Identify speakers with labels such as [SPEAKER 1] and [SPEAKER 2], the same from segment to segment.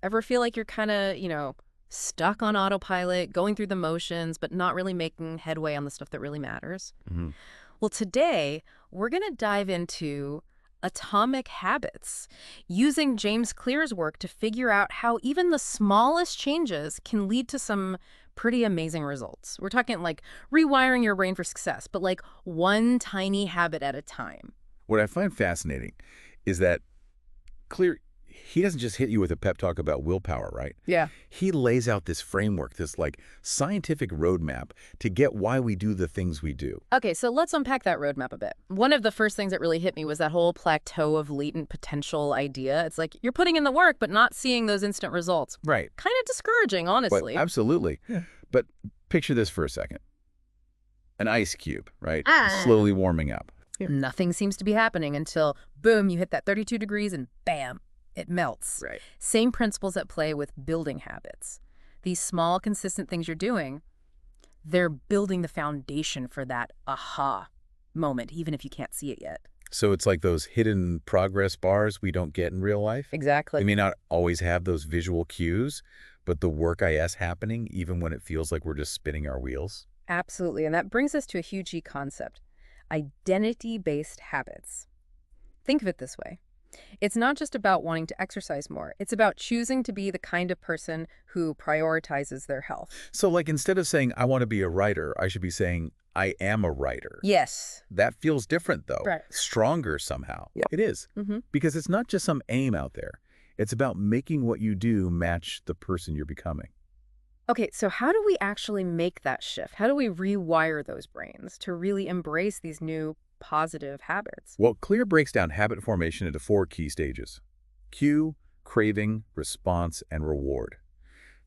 [SPEAKER 1] Ever feel like you're kind of, stuck on autopilot, going through the motions, but not really making headway on the stuff that really matters?
[SPEAKER 2] Hmm.
[SPEAKER 1] Well, today we're going to dive into atomic habits, using James Clear's work to figure out how even the smallest changes can lead to some pretty amazing results. We're talking like rewiring your brain for success, but like one tiny habit at a time.
[SPEAKER 2] What I find fascinating is that Clear, he doesn't just hit you with a pep talk about willpower, right?
[SPEAKER 1] Yeah.
[SPEAKER 2] He lays out this framework, this like scientific roadmap to get why we do the things we do.
[SPEAKER 1] Okay, so let's unpack that roadmap a bit. One of the first things that really hit me was that whole plateau of latent potential idea. It's like you're putting in the work, but not seeing those instant results.
[SPEAKER 2] Right.
[SPEAKER 1] Kind of discouraging,
[SPEAKER 2] But
[SPEAKER 1] honestly.
[SPEAKER 2] absolutely.
[SPEAKER 1] Yeah.
[SPEAKER 2] But picture this for a second. An ice cube, right?
[SPEAKER 1] Ah.
[SPEAKER 2] Slowly warming up. Yeah.
[SPEAKER 1] Nothing seems to be happening until, boom, you hit that 32 degrees and bam, it melts.
[SPEAKER 2] Right.
[SPEAKER 1] Same principles at play with building habits. These small, consistent things you're doing, they're building the foundation for that aha moment, even if you can't see it yet.
[SPEAKER 2] So it's like those hidden progress bars we don't get in real life.
[SPEAKER 1] Exactly.
[SPEAKER 2] They may not always have those visual cues, but the work is happening even when it feels like we're just spinning our wheels.
[SPEAKER 1] Absolutely. And that brings us to a huge key concept: identity-based habits. Think of it this way. It's not just about wanting to exercise more. It's about choosing to be the kind of person who prioritizes their health.
[SPEAKER 2] So like instead of saying, I want to be a writer, I should be saying, I am a writer.
[SPEAKER 1] Yes.
[SPEAKER 2] That feels different, though.
[SPEAKER 1] Right.
[SPEAKER 2] Stronger somehow.
[SPEAKER 1] Yeah.
[SPEAKER 2] It is.
[SPEAKER 1] Mm-hmm.
[SPEAKER 2] Because it's not just some aim out there. It's about making what you do match the person you're becoming.
[SPEAKER 1] Okay, so how do we actually make that shift? How do we rewire those brains to really embrace these new positive habits?
[SPEAKER 2] Well, Clear breaks down habit formation into 4 key stages: cue, craving, response, and reward.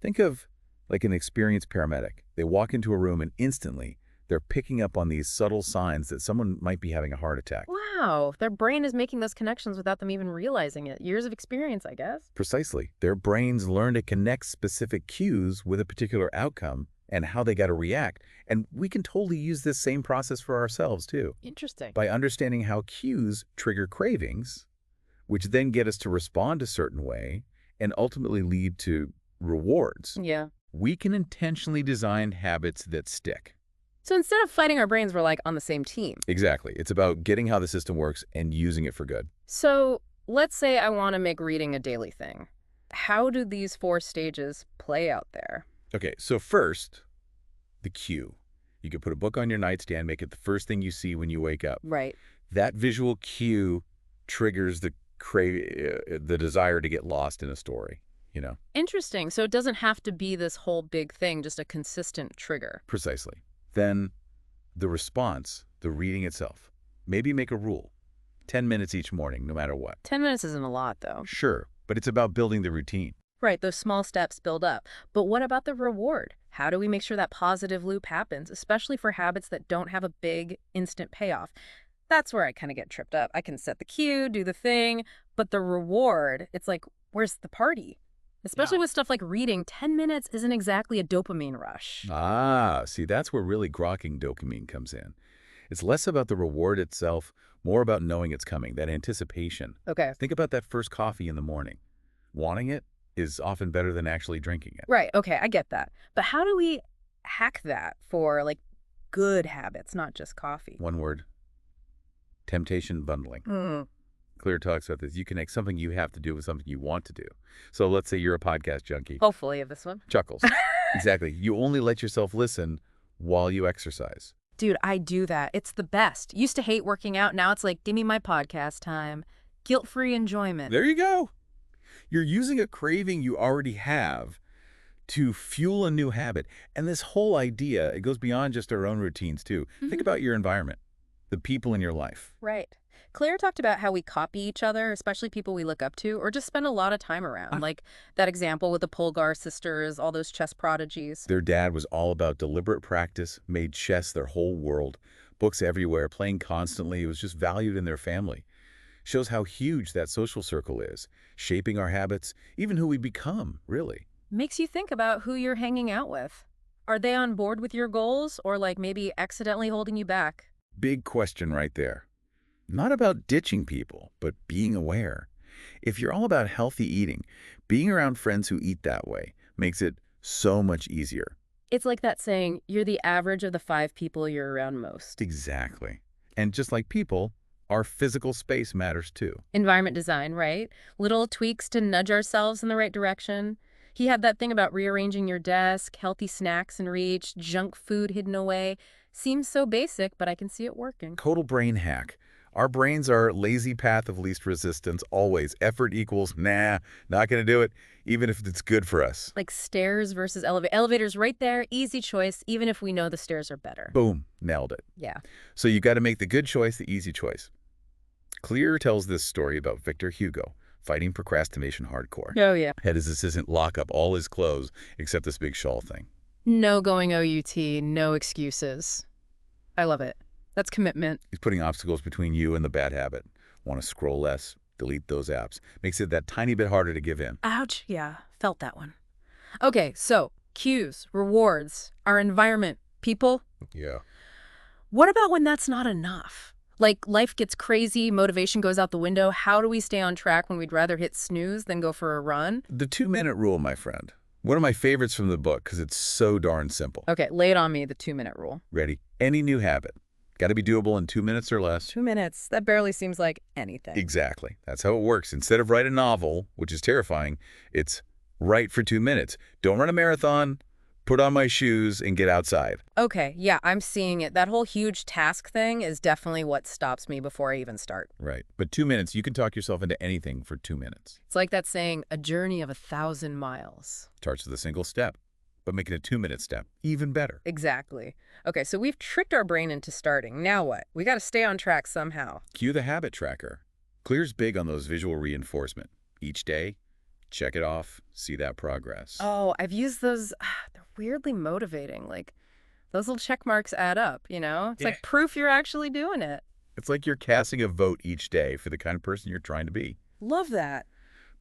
[SPEAKER 2] Think of like an experienced paramedic. They walk into a room and instantly they're picking up on these subtle signs that someone might be having a heart attack.
[SPEAKER 1] Wow, their brain is making those connections without them even realizing it. Years of experience, I guess.
[SPEAKER 2] Precisely. Their brains learn to connect specific cues with a particular outcome and how they got to react. And we can totally use this same process for ourselves, too.
[SPEAKER 1] Interesting.
[SPEAKER 2] By understanding how cues trigger cravings, which then get us to respond a certain way and ultimately lead to rewards.
[SPEAKER 1] Yeah.
[SPEAKER 2] We can intentionally design habits that stick.
[SPEAKER 1] So instead of fighting our brains, we're like on the same team.
[SPEAKER 2] Exactly. It's about getting how the system works and using it for good.
[SPEAKER 1] So let's say I want to make reading a daily thing. How do these 4 stages play out there?
[SPEAKER 2] Okay, so first, the cue. You could put a book on your nightstand, make it the first thing you see when you wake up.
[SPEAKER 1] Right.
[SPEAKER 2] That visual cue triggers the desire to get lost in a story, you know?
[SPEAKER 1] Interesting. So it doesn't have to be this whole big thing, just a consistent trigger.
[SPEAKER 2] Precisely. Then the response, the reading itself. Maybe make a rule. 10 minutes each morning, no matter what.
[SPEAKER 1] 10 minutes isn't a lot, though.
[SPEAKER 2] Sure, but it's about building the routine.
[SPEAKER 1] Right, those small steps build up. But what about the reward? How do we make sure that positive loop happens, especially for habits that don't have a big, instant payoff? That's where I kind of get tripped up. I can set the cue, do the thing, but the reward, it's like, where's the party? Especially with stuff like reading, 10 minutes isn't exactly a dopamine rush.
[SPEAKER 2] Ah, see, that's where really grokking dopamine comes in. It's less about the reward itself, more about knowing it's coming, that anticipation.
[SPEAKER 1] Okay.
[SPEAKER 2] Think about that first coffee in the morning. Wanting it is often better than actually drinking it.
[SPEAKER 1] Right, okay, I get that. But how do we hack that for, like, good habits, not just coffee?
[SPEAKER 2] One word: temptation bundling.
[SPEAKER 1] Mm.
[SPEAKER 2] Clear talks about this. You connect something you have to do with something you want to do. So let's say you're a podcast junkie.
[SPEAKER 1] Hopefully of this one.
[SPEAKER 2] Chuckles. Exactly. You only let yourself listen while you exercise.
[SPEAKER 1] Dude, I do that. It's the best. Used to hate working out. Now it's like, give me my podcast time. Guilt-free enjoyment.
[SPEAKER 2] There you go. You're using a craving you already have to fuel a new habit. And this whole idea, it goes beyond just our own routines, too. Think about your environment, the people in your life.
[SPEAKER 1] Right. Claire talked about how we copy each other, especially people we look up to, or just spend a lot of time around. Like that example with the Polgar sisters, all those chess prodigies.
[SPEAKER 2] Their dad was all about deliberate practice, made chess their whole world. Books everywhere, playing constantly. It was just valued in their family. Shows how huge that social circle is, shaping our habits, even who we become, really.
[SPEAKER 1] Makes you think about who you're hanging out with. Are they on board with your goals, or like maybe accidentally holding you back?
[SPEAKER 2] Big question right there. Not about ditching people, but being aware. If you're all about healthy eating, being around friends who eat that way makes it so much easier.
[SPEAKER 1] It's like that saying, you're the average of the 5 people you're around most.
[SPEAKER 2] Exactly. And just like people, our physical space matters too.
[SPEAKER 1] Environment design, right? Little tweaks to nudge ourselves in the right direction. He had that thing about rearranging your desk, healthy snacks in reach, junk food hidden away. Seems so basic, but I can see it working.
[SPEAKER 2] Total brain hack. Our brains are lazy path of least resistance always. Effort equals, nah, not going to do it, even if it's good for us.
[SPEAKER 1] Like stairs versus elevator. Elevator's right there, easy choice, even if we know the stairs are better.
[SPEAKER 2] Boom, nailed it.
[SPEAKER 1] Yeah.
[SPEAKER 2] So you got to make the good choice the easy choice. Clear tells this story about Victor Hugo, fighting procrastination hardcore.
[SPEAKER 1] Oh, yeah.
[SPEAKER 2] Had his assistant lock up all his clothes except this big shawl thing.
[SPEAKER 1] No going OUT, no excuses. I love it. That's commitment.
[SPEAKER 2] He's putting obstacles between you and the bad habit. Want to scroll less? Delete those apps. Makes it that tiny bit harder to give in.
[SPEAKER 1] Ouch. Yeah, felt that one. Okay, so cues, rewards, our environment, people.
[SPEAKER 2] Yeah.
[SPEAKER 1] What about when that's not enough? Like life gets crazy, motivation goes out the window. How do we stay on track when we'd rather hit snooze than go for a run?
[SPEAKER 2] The 2-minute rule, my friend. One of my favorites from the book because it's so darn simple.
[SPEAKER 1] Okay, lay it on me, the 2-minute rule.
[SPEAKER 2] Ready? Any new habit. Got to be doable in 2 minutes or less.
[SPEAKER 1] 2 minutes, that barely seems like anything.
[SPEAKER 2] Exactly. That's how it works. Instead of write a novel, which is terrifying, it's write for 2 minutes. Don't run a marathon. Put on my shoes and get outside.
[SPEAKER 1] Okay, yeah, I'm seeing it. That whole huge task thing is definitely what stops me before I even start.
[SPEAKER 2] Right. But 2 minutes, you can talk yourself into anything for 2 minutes.
[SPEAKER 1] It's like that saying, a journey of 1,000 miles.
[SPEAKER 2] Starts with a single step, but make it a 2-minute step. Even better.
[SPEAKER 1] Exactly. Okay, so we've tricked our brain into starting. Now what? We got to stay on track somehow.
[SPEAKER 2] Cue the habit tracker. Clear's big on those visual reinforcement. Each day, check it off, see that progress.
[SPEAKER 1] Oh, I've used those. They're weirdly motivating. Like, those little check marks add up, you know? It's
[SPEAKER 2] Yeah.
[SPEAKER 1] like proof you're actually doing it.
[SPEAKER 2] It's like you're casting a vote each day for the kind of person you're trying to be.
[SPEAKER 1] Love that.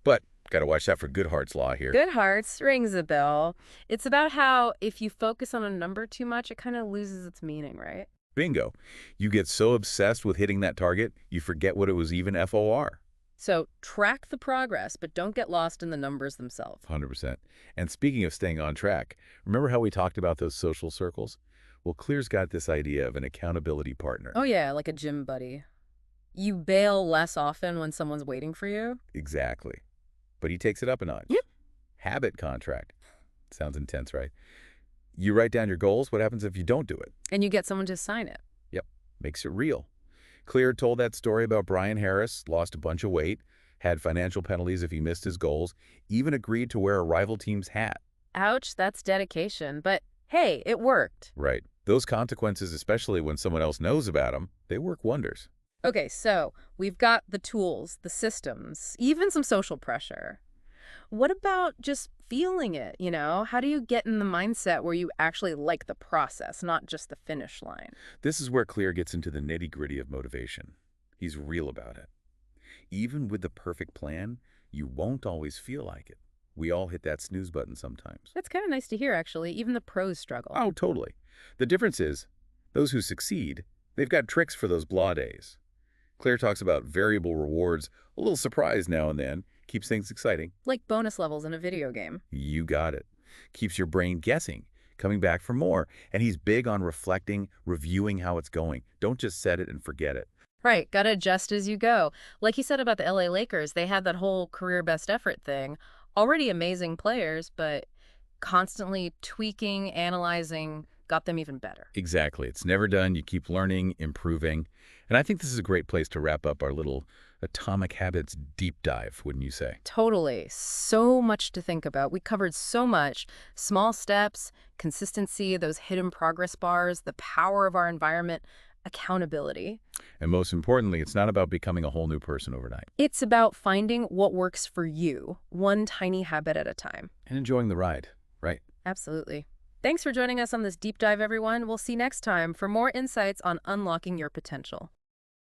[SPEAKER 2] But gotta watch out for Goodhart's law here.
[SPEAKER 1] Good Hearts rings a bell. It's about how if you focus on a number too much, it kind of loses its meaning, right?
[SPEAKER 2] Bingo. You get so obsessed with hitting that target, you forget what it was even FOR.
[SPEAKER 1] So track the progress, but don't get lost in the numbers themselves.
[SPEAKER 2] 100%. And speaking of staying on track, remember how we talked about those social circles? Well, Clear's got this idea of an accountability partner.
[SPEAKER 1] Oh, yeah, like a gym buddy. You bail less often when someone's waiting for you.
[SPEAKER 2] Exactly. But he takes it up a notch.
[SPEAKER 1] Yep.
[SPEAKER 2] Habit contract. Sounds intense, right? You write down your goals. What happens if you don't do it?
[SPEAKER 1] And you get someone to sign it.
[SPEAKER 2] Yep. Makes it real. Clear told that story about Brian Harris, lost a bunch of weight, had financial penalties if he missed his goals, even agreed to wear a rival team's hat.
[SPEAKER 1] Ouch, that's dedication. But hey, it worked.
[SPEAKER 2] Right. Those consequences, especially when someone else knows about them, they work wonders.
[SPEAKER 1] Okay, so we've got the tools, the systems, even some social pressure. What about just feeling it, you know? How do you get in the mindset where you actually like the process, not just the finish line?
[SPEAKER 2] This is where Clear gets into the nitty-gritty of motivation. He's real about it. Even with the perfect plan, you won't always feel like it. We all hit that snooze button sometimes.
[SPEAKER 1] That's kind of nice to hear, actually. Even the pros struggle.
[SPEAKER 2] Oh, totally. The difference is, those who succeed, they've got tricks for those blah days. Claire talks about variable rewards, a little surprise now and then, keeps things exciting.
[SPEAKER 1] Like bonus levels in a video game.
[SPEAKER 2] You got it. Keeps your brain guessing, coming back for more. And he's big on reflecting, reviewing how it's going. Don't just set it and forget it.
[SPEAKER 1] Right, gotta adjust as you go. Like he said about the LA Lakers, they had that whole career best effort thing. Already amazing players, but constantly tweaking, analyzing, got them even better.
[SPEAKER 2] Exactly. It's never done. You keep learning, improving. And I think this is a great place to wrap up our little Atomic Habits deep dive, wouldn't you say?
[SPEAKER 1] Totally. So much to think about. We covered so much. Small steps, consistency, those hidden progress bars, the power of our environment, accountability.
[SPEAKER 2] And most importantly, it's not about becoming a whole new person overnight.
[SPEAKER 1] It's about finding what works for you, one tiny habit at a time.
[SPEAKER 2] And enjoying the ride, right?
[SPEAKER 1] Absolutely. Thanks for joining us on this deep dive, everyone. We'll see you next time for more insights on unlocking your potential.